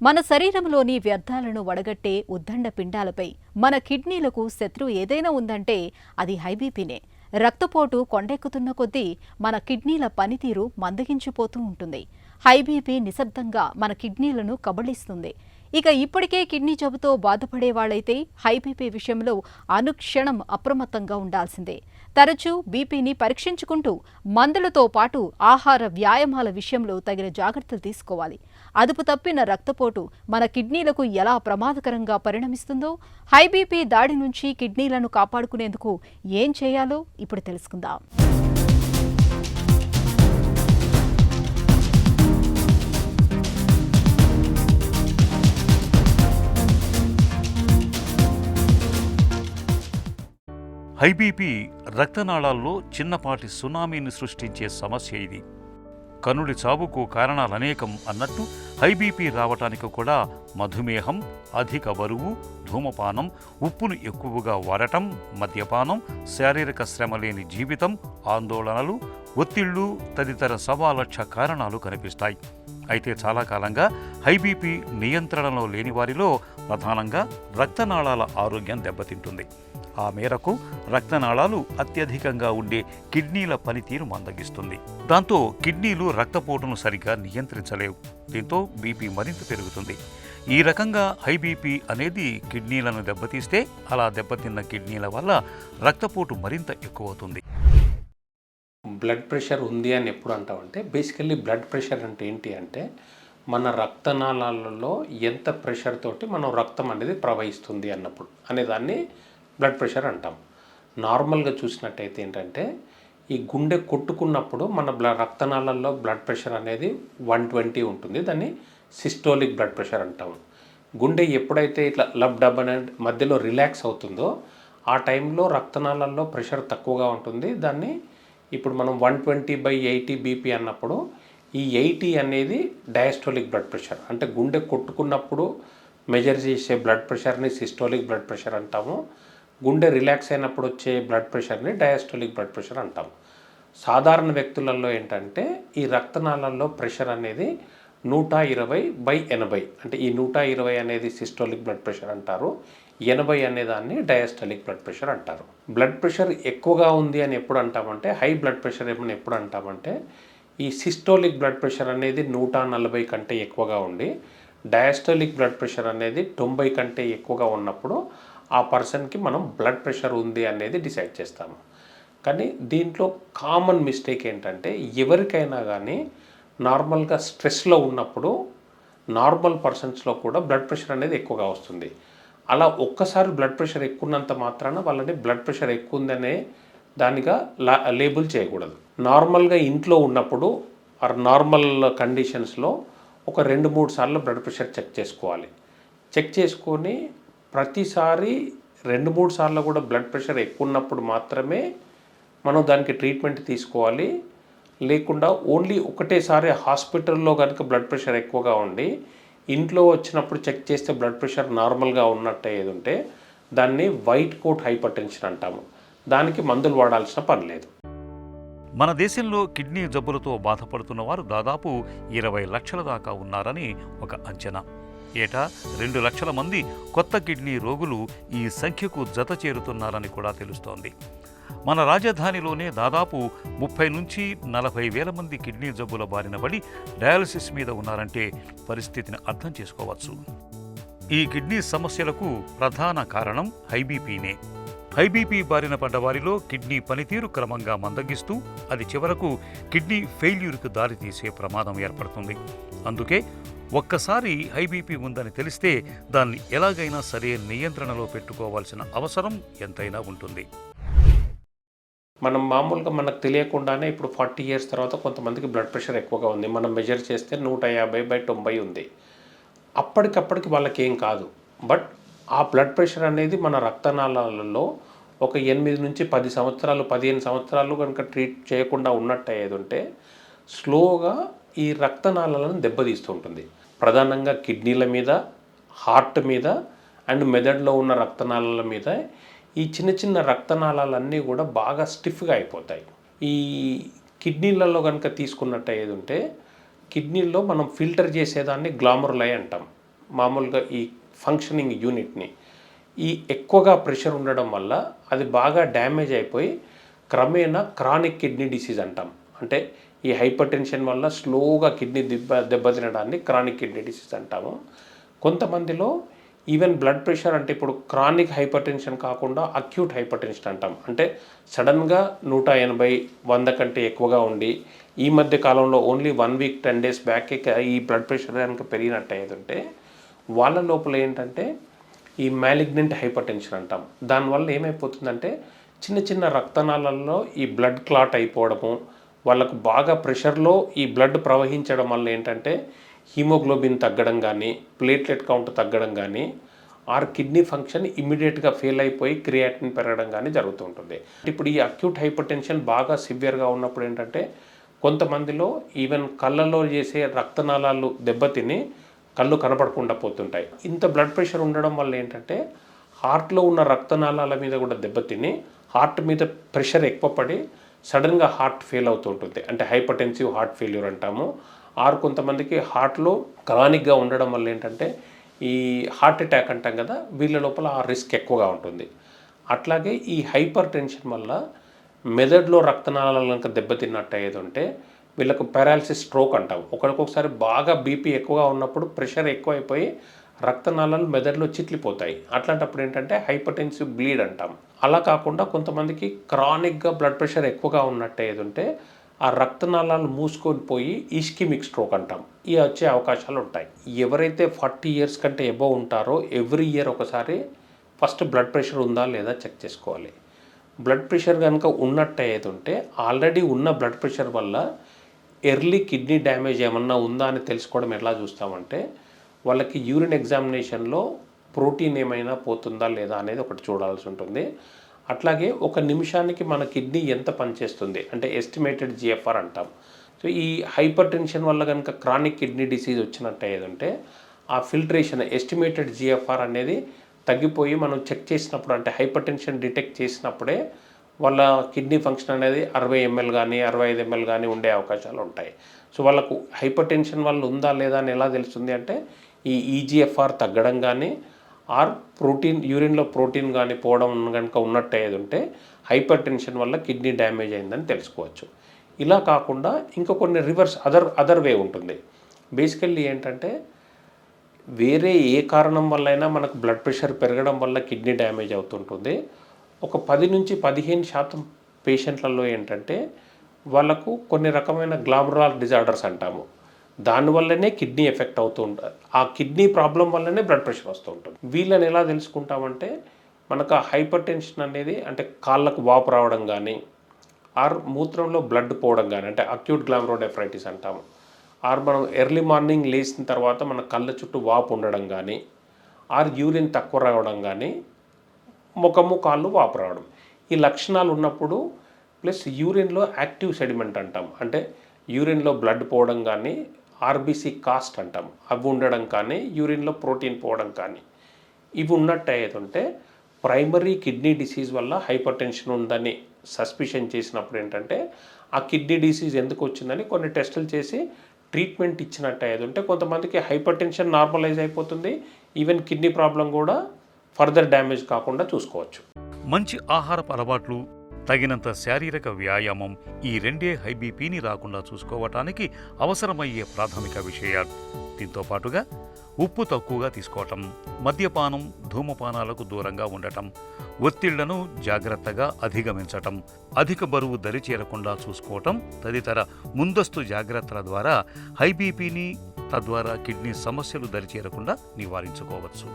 మన శరీరంలోని వ్యర్థాలను వడగట్టే ఉద్దండ పిండాలపై మన కిడ్నీలకు శత్రువు ఏదైనా ఉందంటే అది హైబీపీనే. రక్తపోటు కొండెక్కుతున్న కొద్దీ మన కిడ్నీల పనితీరు మందగించిపోతూ ఉంటుంది. హైబీపీ నిశ్శబ్దంగా మన కిడ్నీలను కబళిస్తుంది. ఇక ఇప్పటికే కిడ్నీ జబ్బుతో బాధపడే వాళ్ళైతే హైబీపీ విషయంలో అనుక్షణం అప్రమత్తంగా ఉండాల్సిందే. తరచూ బీపీని పరీక్షించుకుంటూ మందులతో పాటు ఆహార వ్యాయామాల విషయంలో తగిన జాగ్రత్తలు తీసుకోవాలి. అదుపు తప్పిన రక్తపోటు మన కిడ్నీలకు ఎలా ప్రమాదకరంగా పరిణమిస్తుందో, హైబీపీ దాడి నుంచి కిడ్నీలను కాపాడుకునేందుకు ఏం చేయాలో ఇప్పుడు తెలుసుకుందాం. హైబీపీ రక్తనాళాల్లో చిన్నపాటి సునామీని సృష్టించే సమస్య ఇది. కనుడి చావుకు కారణాలనేకం అన్నట్టు హైబీపీ రావటానికి కూడా మధుమేహం, అధిక బరువు, ధూమపానం, ఉప్పును ఎక్కువగా వాడటం, మద్యపానం, శారీరక శ్రమ లేని జీవితం, ఆందోళనలు, ఒత్తిళ్లు తదితర సవాలక్ష కారణాలు కనిపిస్తాయి. అయితే చాలా కాలంగా హైబీపీ నియంత్రణలో లేని వారిలో ప్రధానంగా రక్తనాళాల ఆరోగ్యం దెబ్బతింటుంది. ఆ మేరకు రక్తనాళాలు అత్యధికంగా ఉండే కిడ్నీల పనితీరు మందగిస్తుంది. దాంతో కిడ్నీలు రక్తపోటును సరిగ్గా నియంత్రించలేవు. దీంతో బీపీ మరింత పెరుగుతుంది. ఈ రకంగా హైబీపీ అనేది కిడ్నీలను దెబ్బతీస్తే అలా దెబ్బతిన్న కిడ్నీల వల్ల రక్తపోటు మరింత ఎక్కువవుతుంది. బ్లడ్ ప్రెషర్ ఉంది అని ఎప్పుడు అంటామంటే, బేసికల్లీ బ్లడ్ ప్రెషర్ అంటే ఏంటి అంటే మన రక్తనాళాలలో ఎంత ప్రెషర్ తోటి మనం రక్తం అనేది ప్రవహిస్తుంది అన్నప్పుడు అనేదాన్ని బ్లడ్ ప్రెషర్ అంటాం. నార్మల్గా చూసినట్టయితే ఏంటంటే ఈ గుండె కొట్టుకున్నప్పుడు మన రక్తనాళాల్లో బ్లడ్ ప్రెషర్ అనేది 120 ఉంటుంది. దాన్ని సిస్టోలిక్ బ్లడ్ ప్రెషర్ అంటాము. గుండె ఎప్పుడైతే ఇట్లా లబ్ డబ్ అనే మధ్యలో రిలాక్స్ అవుతుందో ఆ టైంలో రక్తనాళాల్లో ప్రెషర్ తక్కువగా ఉంటుంది. దాన్ని ఇప్పుడు మనం 120/80 బీపీ అన్నప్పుడు ఈ 80 అనేది డయాస్టోలిక్ బ్లడ్ ప్రెషర్, అంటే గుండె కొట్టుకున్నప్పుడు మెజర్ చేసే బ్లడ్ ప్రెషర్ని సిస్టోలిక్ బ్లడ్ ప్రెషర్ అంటాము. గుండె రిలాక్స్ అయినప్పుడు వచ్చే బ్లడ్ ప్రెషర్ని డయాస్టోలిక్ బ్లడ్ ప్రెషర్ అంటాము. సాధారణ వ్యక్తులలో ఏంటంటే ఈ రక్తనాళాల్లో ప్రెషర్ అనేది 120/80, అంటే ఈ 120 అనేది సిస్టోలిక్ బ్లడ్ ప్రెషర్ అంటారు, 80 అనేదాన్ని డయాస్టోలిక్ బ్లడ్ ప్రెషర్ అంటారు. బ్లడ్ ప్రెషర్ ఎక్కువగా ఉంది అని ఎప్పుడు అంటామంటే, హై బ్లడ్ ప్రెషర్ ఏమని ఎప్పుడు అంటామంటే ఈ సిస్టోలిక్ బ్లడ్ ప్రెషర్ అనేది 140 కంటే ఎక్కువగా ఉండి డయాస్టోలిక్ బ్లడ్ ప్రెషర్ అనేది 90 కంటే ఎక్కువగా ఉన్నప్పుడు ఆ పర్సన్కి మనం బ్లడ్ ప్రెషర్ ఉంది అనేది డిసైడ్ చేస్తాము. కానీ దీంట్లో కామన్ మిస్టేక్ ఏంటంటే ఎవరికైనా కానీ నార్మల్గా స్ట్రెస్లో ఉన్నప్పుడు నార్మల్ పర్సన్స్లో కూడా బ్లడ్ ప్రెషర్ అనేది ఎక్కువగా వస్తుంది. అలా ఒక్కసారి బ్లడ్ ప్రెషర్ ఎక్కువ ఉన్నంత మాత్రాన వాళ్ళని బ్లడ్ ప్రెషర్ ఎక్కువ ఉందనే దానిగా లేబుల్ చేయకూడదు. నార్మల్గా ఇంట్లో ఉన్నప్పుడు ఆర్ నార్మల్ కండిషన్స్లో ఒక 2-3 సార్లు బ్లడ్ ప్రెషర్ చెక్ చేసుకోవాలి. చెక్ చేసుకొని ప్రతిసారి 2-3 సార్లు కూడా బ్లడ్ ప్రెషర్ ఎక్కువ ఉన్నప్పుడు మాత్రమే మనం దానికి ట్రీట్మెంట్ తీసుకోవాలి. లేకుండా ఓన్లీ ఒకటేసారి హాస్పిటల్లో కనుక బ్లడ్ ప్రెషర్ ఎక్కువగా ఉండి ఇంట్లో వచ్చినప్పుడు చెక్ చేస్తే బ్లడ్ ప్రెషర్ నార్మల్గా ఉన్నట్టు ఏది ఉంటే దాన్ని వైట్ కోట్ హైపర్ టెన్షన్ అంటాము. దానికి మందులు వాడాల్సిన పని లేదు. మన దేశంలో కిడ్నీ జబ్బులతో బాధపడుతున్న వారు దాదాపు 20 లక్షల దాకా ఉన్నారని ఒక అంచనా. ఏటా 2 లక్షల మంది కొత్త కిడ్నీ రోగులు ఈ సంఖ్యకు జత చేరుతున్నారని కూడా తెలుస్తోంది. మన రాజధానిలోనే దాదాపు 30 నుంచి 40 వేల మంది కిడ్నీ జబ్బుల బారిన పడి డయాలసిస్ మీద ఉన్నారంటే పరిస్థితిని అర్థం చేసుకోవచ్చు. ఈ కిడ్నీ సమస్యలకు ప్రధాన కారణం హైబీపీనే. హైబీపీ బారిన పడ్డ వారిలో కిడ్నీ పనితీరు క్రమంగా మందగిస్తూ అది చివరకు కిడ్నీ ఫెయిల్యూర్కు దారితీసే ప్రమాదం ఏర్పడుతుంది. అందుకే ఒక్కసారి హైబీపీ ఉందని తెలిస్తే దాన్ని ఎలాగైనా సరే నియంత్రణలో పెట్టుకోవాల్సిన అవసరం ఎంతైనా ఉంటుంది. మనం మామూలుగా మనకు తెలియకుండానే ఇప్పుడు 40 ఇయర్స్ తర్వాత కొంతమందికి బ్లడ్ ప్రెషర్ ఎక్కువగా ఉంది. మనం మెజర్ చేస్తే 150/90 ఉంది. అప్పటికప్పటికి వాళ్ళకి ఏం కాదు. బట్ ఆ బ్లడ్ ప్రెషర్ అనేది మన రక్తనాళాలలో ఒక 8 నుంచి 10 సంవత్సరాలు 15 సంవత్సరాలు కనుక ట్రీట్ చేయకుండా ఉన్నట్టు ఏది ఉంటే స్లోగా ఈ రక్తనాళాలను దెబ్బతీస్తుంటుంది. ప్రధానంగా కిడ్నీల మీద, హార్ట్ మీద అండ్ మెదడులో ఉన్న రక్తనాళాల మీద ఈ చిన్న చిన్న రక్తనాళాలన్నీ కూడా బాగా స్టిఫ్గా అయిపోతాయి. ఈ కిడ్నీలలో కనుక తీసుకున్నట్టు ఏది ఉంటే కిడ్నీల్లో మనం ఫిల్టర్ చేసేదాన్ని గ్లామరులై అంటాం. మామూలుగా ఈ ఫంక్షనింగ్ యూనిట్ని ఈ ఎక్కువగా ప్రెషర్ ఉండడం వల్ల అది బాగా డ్యామేజ్ అయిపోయి క్రమేణా క్రానిక్ కిడ్నీ డిసీజ్ అంటాం. అంటే ఈ హైపర్ టెన్షన్ వల్ల స్లోగా కిడ్నీ దెబ్బతినడాన్ని క్రానిక్ కిడ్నీ డిసీజ్ అంటాము. కొంతమందిలో ఈవెన్ బ్లడ్ ప్రెషర్ అంటే ఇప్పుడు క్రానిక్ హైపర్ టెన్షన్ కాకుండా అక్యూట్ హైపర్ టెన్షన్ అంటాం. అంటే సడన్గా 180, 100 కంటే ఎక్కువగా ఉండి ఈ మధ్య కాలంలో ఓన్లీ 1 వీక్ 10 డేస్ బ్యాకే ఈ బ్లడ్ ప్రెషర్ కనుక పెరిగినట్టు అయ్యేదంటే వాళ్ళ లోపల ఏంటంటే ఈ మ్యాలిగ్నెంట్ హైపర్ టెన్షన్ అంటాం. దానివల్ల ఏమైపోతుందంటే చిన్న చిన్న రక్తనాళాల్లో ఈ బ్లడ్ క్లాట్ అయిపోవడము, వాళ్ళకు బాగా ప్రెషర్లో ఈ బ్లడ్ ప్రవహించడం వల్ల ఏంటంటే హీమోగ్లోబిన్ తగ్గడం కానీ, ప్లేట్లెట్ కౌంట్ తగ్గడం కానీ, ఆర్ కిడ్నీ ఫంక్షన్ ఇమ్మీడియట్గా ఫెయిల్ అయిపోయి క్రియాటిన్ పెరగడం కానీ జరుగుతూ ఉంటుంది. ఇప్పుడు ఈ అక్యూట్ హైపర్ టెన్షన్ బాగా సివియర్గా ఉన్నప్పుడు ఏంటంటే కొంతమందిలో ఈవెన్ కళ్ళలో చేసే రక్తనాళాలు దెబ్బతిని కళ్ళు కనపడకుండా పోతుంటాయి. ఇంత బ్లడ్ ప్రెషర్ ఉండడం వల్ల ఏంటంటే హార్ట్లో ఉన్న రక్తనాళాల మీద కూడా దెబ్బతిని హార్ట్ మీద ప్రెషర్ ఎక్కువ పడి సడన్గా హార్ట్ ఫెయిల్ అవుతూ ఉంటుంది. అంటే హైపర్టెన్సివ్ హార్ట్ ఫెయిల్యూర్ అంటాము. ఆరు కొంతమందికి హార్ట్లో క్రానిక్గా ఉండడం వల్ల ఏంటంటే ఈ హార్ట్ అటాక్ అంటాం కదా, వీళ్ళ లోపల ఆ రిస్క్ ఎక్కువగా ఉంటుంది. అట్లాగే ఈ హైపర్ టెన్షన్ వల్ల మెదడులో రక్తనాళాలు కనుక దెబ్బతిన్నట్టు అయ్యేది ఉంటే వీళ్ళకు పారాలసిస్ స్ట్రోక్ అంటాం. ఒకరికొకసారి బాగా బీపీ ఎక్కువగా ఉన్నప్పుడు ప్రెషర్ ఎక్కువ అయిపోయి రక్తనాళాలు మెదడులో చిట్లిపోతాయి. అట్లాంటప్పుడు ఏంటంటే హైపర్టెన్సివ్ బ్లీడ్ అంటాం. అలా కాకుండా కొంతమందికి క్రానిక్గా బ్లడ్ ప్రెషర్ ఎక్కువగా ఉన్నట్టు అయ్యేది ఉంటే ఆ రక్తనాళాలు మూసుకొని పోయి ఇస్కిమిక్ స్ట్రోక్ అంటాం. ఇవి వచ్చే అవకాశాలు ఉంటాయి. ఎవరైతే 40 ఇయర్స్ కంటే ఎబోవ్ ఉంటారో ఎవ్రీ ఇయర్ ఒకసారి ఫస్ట్ బ్లడ్ ప్రెషర్ ఉందా లేదా చెక్ చేసుకోవాలి. బ్లడ్ ప్రెషర్ కనుక ఉన్నట్టు అయ్యేది ఉంటే ఆల్రెడీ ఉన్న బ్లడ్ ప్రెషర్ వల్ల ఎర్లీ కిడ్నీ డ్యామేజ్ ఏమన్నా ఉందా అని తెలుసుకోవడం ఎలా చూస్తామంటే వాళ్ళకి యూరిన్ ఎగ్జామినేషన్లో ప్రోటీన్ ఏమైనా పోతుందా లేదా అనేది ఒకటి చూడాల్సి ఉంటుంది. అట్లాగే ఒక నిమిషానికి మన కిడ్నీ ఎంత పనిచేస్తుంది అంటే ఎస్టిమేటెడ్ GFR అంటాం. సో ఈ హైపర్ టెన్షన్ వల్ల కనుక క్రానిక్ కిడ్నీ డిసీజ్ వచ్చినట్టు ఏదంటే ఆ ఫిల్ట్రేషన్ ఎస్టిమేటెడ్ GFR అనేది తగ్గిపోయి మనం చెక్ చేసినప్పుడు అంటే హైపర్ టెన్షన్ డిటెక్ట్ చేసినప్పుడే వాళ్ళ కిడ్నీ ఫంక్షన్ అనేది 60 ml కానీ 65 ml కానీ ఉండే అవకాశాలు ఉంటాయి. సో వాళ్ళకు హైపర్ టెన్షన్ వల్ల ఉందా లేదా అని ఎలా తెలుస్తుంది అంటే ఈ EGFR తగ్గడం కానీ ఆర్ ప్రోటీన్ యూరిన్లో ప్రోటీన్ కానీ పోవడం కనుక ఉన్నట్టు అయ్యేది ఉంటే హైపర్ టెన్షన్ వల్ల కిడ్నీ డ్యామేజ్ అయిందని తెలుసుకోవచ్చు. ఇలా కాకుండా ఇంకా కొన్ని రివర్స్ అదర్ వే ఉంటుంది. బేసికల్లీ ఏంటంటే వేరే ఏ కారణం వల్ల అయినా మనకు బ్లడ్ ప్రెషర్ పెరగడం వల్ల కిడ్నీ డ్యామేజ్ అవుతుంటుంది. ఒక 10 నుంచి 15% పేషెంట్లలో ఏంటంటే వాళ్ళకు కొన్ని రకమైన గ్లామరాల్ డిజార్డర్స్ అంటాము. దానివల్లనే కిడ్నీ ఎఫెక్ట్ అవుతూ ఉంటుంది. ఆ కిడ్నీ ప్రాబ్లం వల్లనే బ్లడ్ ప్రెషర్ వస్తూ ఉంటుంది. వీళ్ళని ఎలా తెలుసుకుంటామంటే మనకు ఆ హైపర్ టెన్షన్ అనేది అంటే కాళ్ళకు వాపు రావడం కానీ ఆర్ మూత్రంలో బ్లడ్ పోవడం కానీ అంటే అక్యూట్ గ్లామరోడెఫ్రైటిస్ అంటాము. ఆర్ మనం ఎర్లీ మార్నింగ్ లేచిన తర్వాత మన కళ్ళ చుట్టూ వాపు ఉండడం కానీ ఆర్ యూరిన్ తక్కువ రావడం కానీ ముఖము కాళ్ళు వాపు రావడం ఈ లక్షణాలు ఉన్నప్పుడు ప్లస్ యూరిన్లో యాక్టివ్ సెడిమెంట్ అంటాం. అంటే యూరిన్లో బ్లడ్ పోవడం కానీ RBC కాస్ట్ అంటాం అవి ఉండడం కానీ యూరిన్లో ప్రోటీన్ పోవడం కానీ ఇవి ఉన్నట్టు అయ్యేదంటే ప్రైమరీ కిడ్నీ డిసీజ్ వల్ల హైపర్ టెన్షన్ ఉందని సస్పిషన్ చేసినప్పుడు ఏంటంటే ఆ కిడ్నీ డిసీజ్ ఎందుకు వచ్చిందని కొన్ని టెస్టులు చేసి ట్రీట్మెంట్ ఇచ్చినట్టు అయ్యేది ఉంటే కొంతమందికి హైపర్ టెన్షన్ నార్మలైజ్ అయిపోతుంది. ఈవెన్ కిడ్నీ ప్రాబ్లం కూడా ఫర్దర్ డ్యామేజ్ కాకుండా చూసుకోవచ్చు. మంచి ఆహారపు అలవాట్లు, తగినంత శారీరక వ్యాయామం ఈ రెండే హై బీపీని రాకుండా చూసుకోవటానికి అవసరమయ్యే ప్రాథమిక విషయాలు. దీంతో పాటుగా ఉప్పు తక్కువగా తీసుకోవటం, మద్యపానం, ధూమపానాలకు దూరంగా ఉండటం, ఒత్తిళ్లను జాగ్రత్తగా అధిగమించటం, అధిక బరువు దరి చేరకుండా చూసుకోవటం తదితర ముందస్తు జాగ్రత్తల ద్వారా హై బీపీని తద్వారా కిడ్నీ సమస్యలు దరిచేరకుండా నివారించుకోవచ్చు.